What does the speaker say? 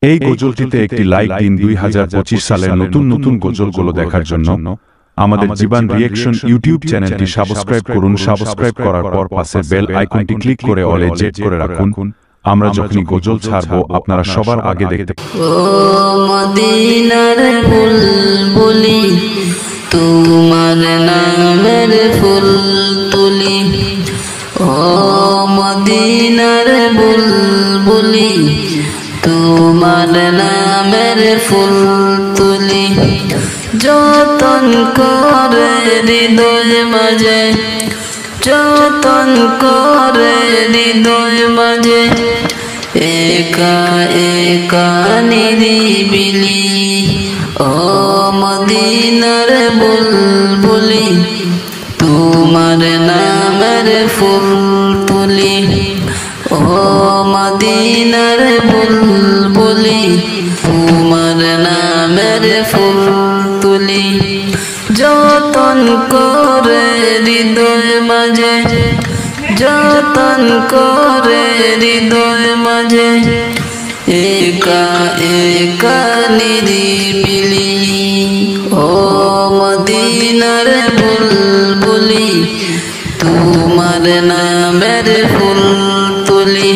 এই গজলটিতে একটি লাইক দিন। 2025 সালের নতুন নতুন গজলগুলো দেখার জন্য আমাদের জীবন রিঅ্যাকশন ইউটিউব চ্যানেলটি সাবস্ক্রাইব করুন। সাবস্ক্রাইব করার পর পাশের বেল আইকনটি ক্লিক করে অলে জেট করে রাখুন। আমরা যখনই গজল ছাড়বো আপনারা সবার আগে দেখতে। ও মদিনার ফুল বলি, তোমার নামের ফুল তুলি। ও মদিনার ফুল বলি, তোমার নামের ফুল তুলি। যতন করে হৃদয় মাঝে, যতন করে হৃদয় মাঝে, একা একা নিরিবিলি। ও মদিনার বুলবুলি, তোমার নামের ফুল তুলি। ও মদিনার বুলবুলি, তোমার নামের ফুল তুলি। যতন করে হৃদয় মাঝে, যতন করে হৃদয় মাঝে, একা একা নিরিবিলি। ও মদিনার বুলবুলি, তোমার নামের ফুল তুলি।